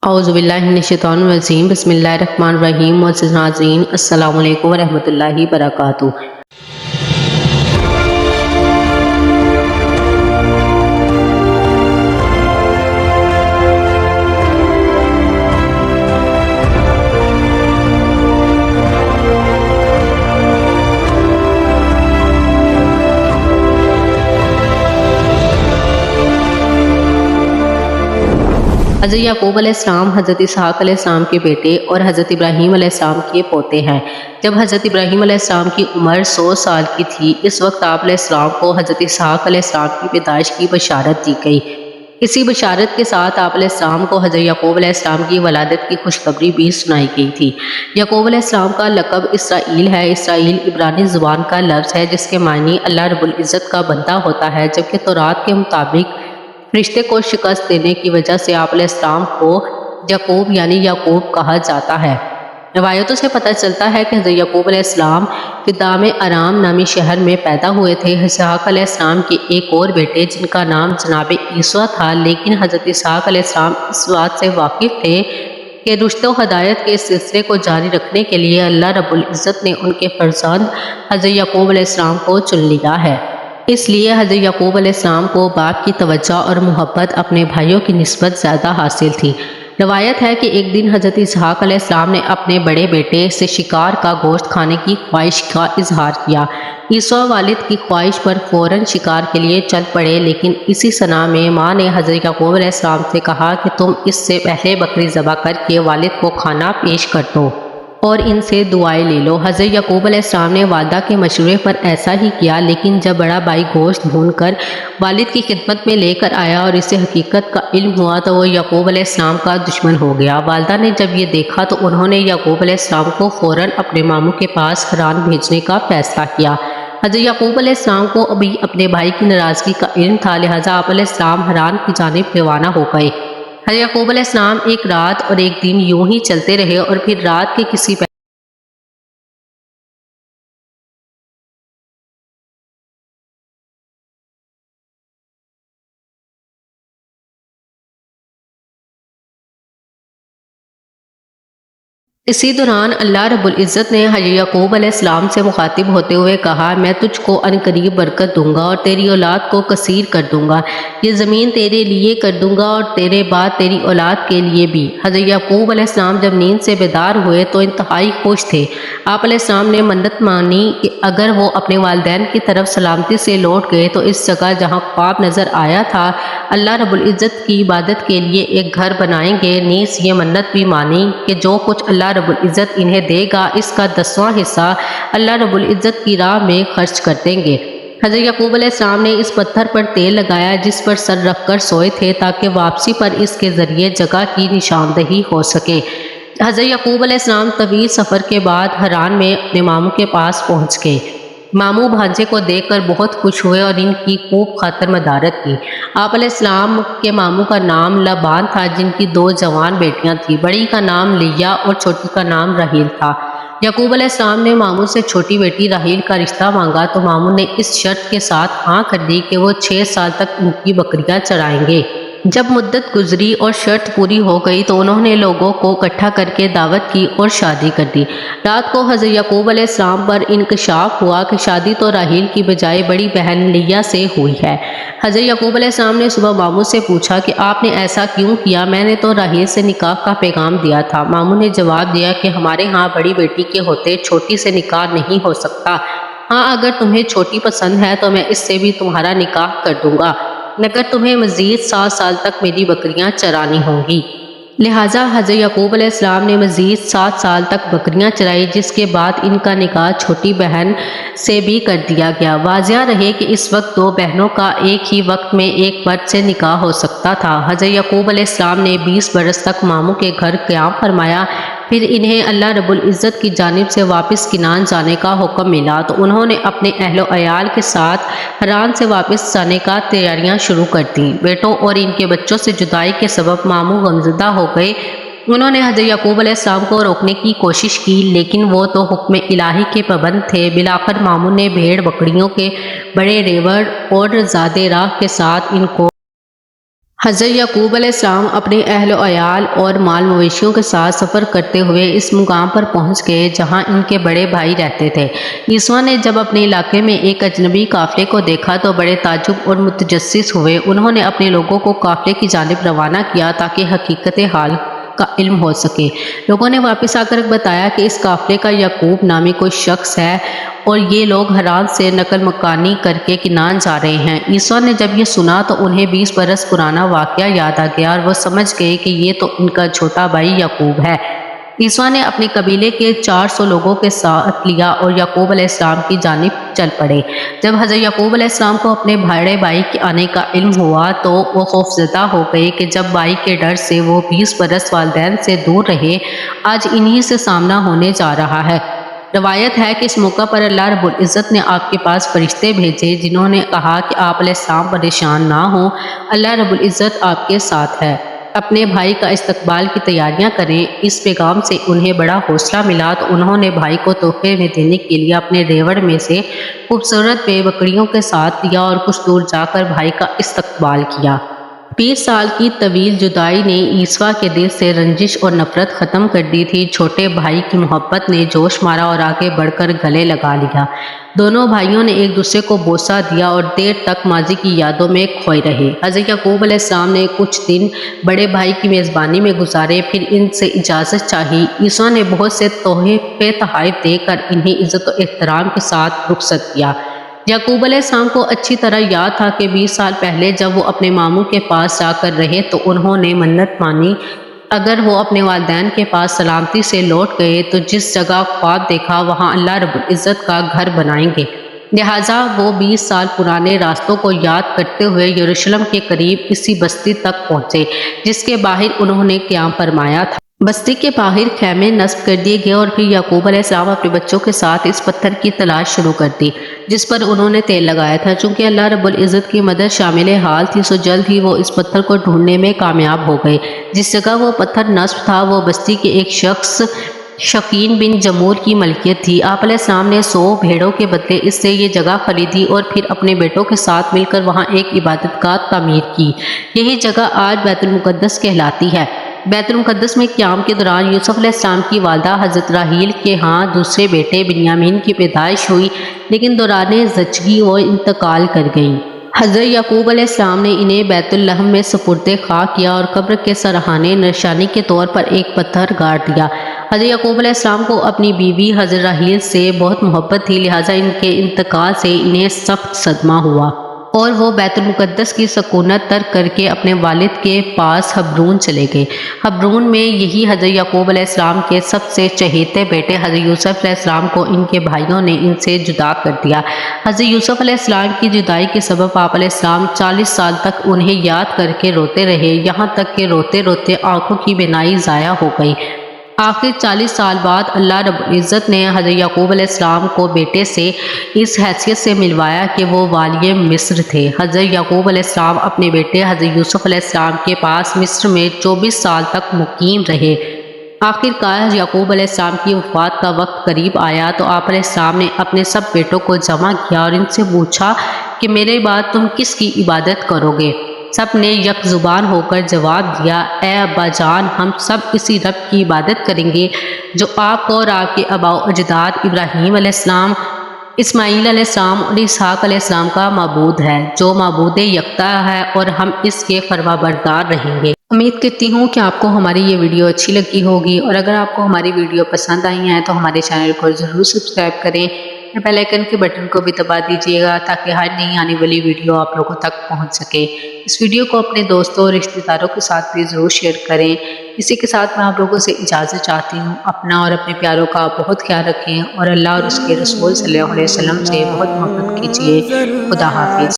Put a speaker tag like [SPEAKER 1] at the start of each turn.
[SPEAKER 1] اعوذ باللہ من الشیطان الرجیم بسم اللہ الرحمن الرحیم معزز ناظرین السلام علیکم ورحمۃ اللہ وبرکاتہ۔ حضرت یعقوب علیہ السلام حضرت اسحاق علیہ السلام کے بیٹے اور حضرت ابراہیم علیہ السلام کے پوتے ہیں۔ جب حضرت ابراہیم علیہ السلام کی عمر 100 سال کی تھی، اس وقت آپ علیہ السلام کو حضرت اسحاق علیہ السلام کی پیدائش کی بشارت دی گئی۔ اسی بشارت کے ساتھ آپ علیہ السلام کو حضرت یعقوب علیہ السلام کی ولادت کی خوشخبری بھی سنائی گئی تھی۔ یعقوب علیہ السلام کا لقب اسرائیل ہے۔ اسرائیل عبرانی زبان کا لفظ ہے جس کے معنی اللہ رب العزت کا بندہ ہوتا ہے، جبکہ تورات کے مطابق فرشتے کو شکست دینے کی وجہ سے آپ علیہ السلام کو یعقوب یعنی یعقوب کہا جاتا ہے۔ روایتوں سے پتہ چلتا ہے کہ حضرت یعقوب علیہ السلام فدام ارام نامی شہر میں پیدا ہوئے تھے۔ اسحاق علیہ السلام کے ایک اور بیٹے جن کا نام جناب عیسیٰ تھا، لیکن حضرت اسحاق علیہ السلام اس بات سے واقف تھے کہ رشد و ہدایت کے اس سلسلے کو جاری رکھنے کے لیے اللہ رب العزت نے ان کے فرزند حضرت یعقوب علیہ السلام کو چن لیا ہے۔ اس لیے حضرت یعقوب علیہ السلام کو باپ کی توجہ اور محبت اپنے بھائیوں کی نسبت زیادہ حاصل تھی۔ روایت ہے کہ ایک دن حضرت اسحاق علیہ السلام نے اپنے بڑے بیٹے سے شکار کا گوشت کھانے کی خواہش کا اظہار کیا۔ عیسیٰ والد کی خواہش پر فوراً شکار کے لیے چل پڑے، لیکن اسی ثنا میں ماں نے حضرت یعقوب علیہ السلام سے کہا کہ تم اس سے پہلے بکری ذبح کر کے والد کو کھانا پیش کر دو اور ان سے دعائیں لے لو۔ حضرت یعقوب علیہ السلام نے والدہ کے مشورے پر ایسا ہی کیا، لیکن جب بڑا بھائی گوشت بھون کر والد کی خدمت میں لے کر آیا اور اسے حقیقت کا علم ہوا تو وہ یعقوب علیہ السلام کا دشمن ہو گیا۔ والدہ نے جب یہ دیکھا تو انہوں نے یعقوب علیہ السلام کو فوراً اپنے ماموں کے پاس حران بھیجنے کا فیصلہ کیا۔ حضرت یعقوب علیہ السلام کو ابھی اپنے بھائی کی ناراضگی کا علم تھا، لہٰذا آپ علیہ السلام حران کی جانب روانہ ہو گئے۔ حضرت یعقوب علیہ السلام ایک رات اور ایک دن یوں ہی چلتے رہے اور پھر رات کے کسی اسی دوران اللہ رب العزت نے حضرت یعقوب علیہ السلام سے مخاطب ہوتے ہوئے کہا، میں تجھ کو عنقریب برکت دوں گا اور تیری اولاد کو کثیر کر دوں گا۔ یہ زمین تیرے لیے کر دوں گا اور تیرے بعد تیری اولاد کے لیے بھی۔ حضرت یعقوب علیہ السلام جب نیند سے بیدار ہوئے تو انتہائی خوش تھے۔ آپ علیہ السلام نے منت مانی کہ اگر وہ اپنے والدین کی طرف سلامتی سے لوٹ گئے تو اس جگہ جہاں خواب نظر آیا تھا اللہ رب العزت کی عبادت کے لیے ایک گھر بنائیں گے۔ نیز یہ منت بھی مانی کہ جو کچھ اللہ رب العزت انہیں دے گا اس کا 10واں حصہ اللہ رب العزت کی راہ میں خرچ کر دیں گے۔ حضرت یعقوب علیہ السلام نے اس پتھر پر تیل لگایا جس پر سر رکھ کر سوئے تھے تاکہ واپسی پر اس کے ذریعے جگہ کی نشاندہی ہو سکے۔ حضرت یعقوب علیہ السلام طویل سفر کے بعد حران میں اپنے ماموں کے پاس پہنچ گئے۔ ماموں بھانجے کو دیکھ کر بہت خوش ہوئے اور ان کی خوب خاطر مدارت کی۔ آپ علیہ السلام کے ماموں کا نام لابان تھا جن کی 2 جوان بیٹیاں تھیں۔ بڑی کا نام لیا اور چھوٹی کا نام راحیل تھا۔ یعقوب علیہ السلام نے ماموں سے چھوٹی بیٹی راحیل کا رشتہ مانگا تو ماموں نے اس شرط کے ساتھ ہاں کر دی کہ وہ 6 سال تک ان کی بکریاں چرائیں گے۔ جب مدت گزری اور شرط پوری ہو گئی تو انہوں نے لوگوں کو اکٹھا کر کے دعوت کی اور شادی کر دی۔ رات کو حضرت یعقوب علیہ السلام پر انکشاف ہوا کہ شادی تو راحیل کی بجائے بڑی بہن لیا سے ہوئی ہے۔ حضرت یعقوب علیہ السلام نے صبح ماموں سے پوچھا کہ آپ نے ایسا کیوں کیا؟ میں نے تو راحیل سے نکاح کا پیغام دیا تھا۔ ماموں نے جواب دیا کہ ہمارے ہاں بڑی بیٹی کے ہوتے چھوٹی سے نکاح نہیں ہو سکتا۔ ہاں اگر تمہیں چھوٹی پسند ہے تو میں اس سے بھی تمہارا نکاح کر دوں گا، مگر تمہیں مزید 7 سال تک میری بکریاں چرانی ہوں گی۔ لہٰذا حضرت یعقوب علیہ السلام نے مزید 7 سال تک بکریاں چرائی، جس کے بعد ان کا نکاح چھوٹی بہن سے بھی کر دیا گیا۔ واضح رہے کہ اس وقت 2 بہنوں کا ایک ہی وقت میں ایک مرد سے نکاح ہو سکتا تھا۔ حضرت یعقوب علیہ السلام نے 20 برس تک ماموں کے گھر قیام فرمایا۔ پھر انہیں اللہ رب العزت کی جانب سے واپس کنعان جانے کا حکم ملا تو انہوں نے اپنے اہل و عیال کے ساتھ حران سے واپس جانے کا تیاریاں شروع کر دیں۔ بیٹوں اور ان کے بچوں سے جدائی کے سبب ماموں غمزدہ ہو گئے۔ انہوں نے حضرت یعقوب علیہ السلام کو روکنے کی کوشش کی، لیکن وہ تو حکم الہی کے پابند تھے۔ بالآخر ماموں نے بھیڑ بکریوں کے بڑے ریوڑ اور زیادہ راہ کے ساتھ ان کو حضرت یعقوب علیہ السلام اپنے اہل و عیال اور مال مویشیوں کے ساتھ سفر کرتے ہوئے اس مقام پر پہنچ گئے جہاں ان کے بڑے بھائی رہتے تھے۔ عیسیٰ نے جب اپنے علاقے میں ایک اجنبی قافلے کو دیکھا تو بڑے تعجب اور متجسس ہوئے۔ انہوں نے اپنے لوگوں کو قافلے کی جانب روانہ کیا تاکہ حقیقت حال کا علم ہو سکے۔ لوگوں نے واپس آ کر بتایا کہ اس قافلے کا یعقوب نامی کوئی شخص ہے اور یہ لوگ حران سے نقل مکانی کر کے کنعان جا رہے ہیں۔ عیسیٰ نے جب یہ سنا تو انہیں 20 برس پرانا واقعہ یاد آ گیا اور وہ سمجھ گئے کہ یہ تو ان کا چھوٹا بھائی یعقوب ہے۔ عیسیٰ نے اپنے قبیلے کے 400 لوگوں کے ساتھ لیا اور یعقوب علیہ السلام کی جانب چل پڑے۔ جب حضرت یعقوب علیہ السلام کو اپنے بڑے بھائی کے آنے کا علم ہوا تو وہ خوفزدہ ہو گئے کہ جب بھائی کے ڈر سے وہ 20 برس والدین سے دور رہے، آج انہی سے سامنا ہونے جا رہا ہے۔ روایت ہے کہ اس موقع پر اللہ رب العزت نے آپ کے پاس فرشتے بھیجے جنہوں نے کہا کہ آپ علیہ السلام پریشان نہ ہوں، اللہ رب العزت آپ کے ساتھ ہے، اپنے بھائی کا استقبال کی تیاریاں کریں۔ اس پیغام سے انہیں بڑا حوصلہ ملا تو انہوں نے بھائی کو تحفے میں دینے کے لیے اپنے ریوڑ میں سے خوبصورت بکریوں کے ساتھ لیا اور کچھ دور جا کر بھائی کا استقبال کیا۔ 20 سال کی طویل جدائی نے عیسیٰ کے دل سے رنجش اور نفرت ختم کر دی تھی۔ چھوٹے بھائی کی محبت نے جوش مارا اور آگے بڑھ کر گلے لگا لیا۔ دونوں بھائیوں نے ایک دوسرے کو بوسہ دیا اور دیر تک ماضی کی یادوں میں کھوئے رہے۔ حضرت یعقوب علیہ السلام نے کچھ دن بڑے بھائی کی میزبانی میں گزارے، پھر ان سے اجازت چاہی۔ عیسیٰ نے بہت سے تحفے تحائف دے کر انہیں عزت و احترام کے ساتھ رخصت کیا۔ یعقوب علیہ السلام کو اچھی طرح یاد تھا کہ 20 سال پہلے جب وہ اپنے ماموں کے پاس جا کر رہے تو انہوں نے منت مانی اگر وہ اپنے والدین کے پاس سلامتی سے لوٹ گئے تو جس جگہ خواب دیکھا وہاں اللہ رب العزت کا گھر بنائیں گے۔ لہٰذا وہ 20 سال پرانے راستوں کو یاد کرتے ہوئے یروشلم کے قریب اسی بستی تک پہنچے جس کے باہر انہوں نے قیام فرمایا تھا۔ بستی کے باہر خیمے نصب کر دیے گئے اور پھر یعقوب علیہ السلام اپنے بچوں کے ساتھ اس پتھر کی تلاش شروع کر دی جس پر انہوں نے تیل لگایا تھا۔ چونکہ اللہ رب العزت کی مدد شامل حال تھی سو جلد ہی وہ اس پتھر کو ڈھونڈنے میں کامیاب ہو گئے۔ جس جگہ وہ پتھر نصب تھا وہ بستی کے ایک شخص شقین بن جمور کی ملکیت تھی۔ آپ علیہ السلام نے 100 بھیڑوں کے بدلے اس سے یہ جگہ خریدی اور پھر اپنے بیٹوں کے ساتھ مل کر وہاں ایک عبادت گاہ تعمیر کی۔ یہی جگہ آج بیت المقدس کہلاتی ہے۔ بیت المقدس میں قیام کے دوران یوسف علیہ السلام کی والدہ حضرت راحیل کے ہاں دوسرے بیٹے بنیامین کی پیدائش ہوئی، لیکن دوران زچگی وہ انتقال کر گئیں۔ حضرت یعقوب علیہ السلام نے انہیں بیت اللحم میں سپرد خاک کیا اور قبر کے سرحانے نشانی کے طور پر ایک پتھر گاڑ دیا۔ حضرت یعقوب علیہ السلام کو اپنی بیوی حضرت راحیل سے بہت محبت تھی، لہٰذا ان کے انتقال سے انہیں سخت صدمہ ہوا اور وہ بیت المقدس کی سکونت ترک کر کے اپنے والد کے پاس حبرون چلے گئے۔ حبرون میں یہی حضرت یعقوب علیہ السلام کے سب سے چہیتے بیٹے حضرت یوسف علیہ السلام کو ان کے بھائیوں نے ان سے جدا کر دیا۔ حضرت یوسف علیہ السلام کی جدائی کے سبب آپ علیہ السلام 40 سال تک انہیں یاد کر کے روتے رہے، یہاں تک کہ روتے روتے آنکھوں کی بینائی ضائع ہو گئی۔ آخر 40 سال بعد اللہ رب العزت نے حضرت یعقوب علیہ السلام کو بیٹے سے اس حیثیت سے ملوایا کہ وہ والی مصر تھے۔ حضرت یعقوب علیہ السلام اپنے بیٹے حضرت یوسف علیہ السلام کے پاس مصر میں 24 سال تک مقیم رہے۔ آخر کار یعقوب علیہ السلام کی وفات کا وقت قریب آیا تو آپ علیہ السلام نے اپنے سب بیٹوں کو جمع کیا اور ان سے پوچھا کہ میرے بعد تم کس کی عبادت کرو گے؟ سب نے یک زبان ہو کر جواب دیا، اے ابا جان، ہم سب اسی رب کی عبادت کریں گے جو آپ کو اور آپ کے آباء و اجداد ابراہیم علیہ السلام، اسماعیل علیہ السلام اور اسحاق علیہ السلام کا معبود ہے، جو معبود یکتا ہے، اور ہم اس کے فرما بردار رہیں گے۔ امید کرتی ہوں کہ آپ کو ہماری یہ ویڈیو اچھی لگی ہوگی، اور اگر آپ کو ہماری ویڈیو پسند آئی ہیں تو ہمارے چینل کو ضرور سبسکرائب کریں، بیل آئیکن کے بٹن کو بھی دبا دیجیے گا تاکہ ہر نئی آنے والی ویڈیو آپ لوگوں تک پہنچ سکے۔ اس ویڈیو کو اپنے دوستوں اور رشتہ داروں کے ساتھ بھی ضرور شیئر کریں۔ اسی کے ساتھ میں آپ لوگوں سے اجازت چاہتی ہوں، اپنا اور اپنے پیاروں کا بہت خیال رکھیں اور اللہ اور اس کے رسول صلی اللہ علیہ وسلم سے بہت محبت کیجیے۔ خدا حافظ۔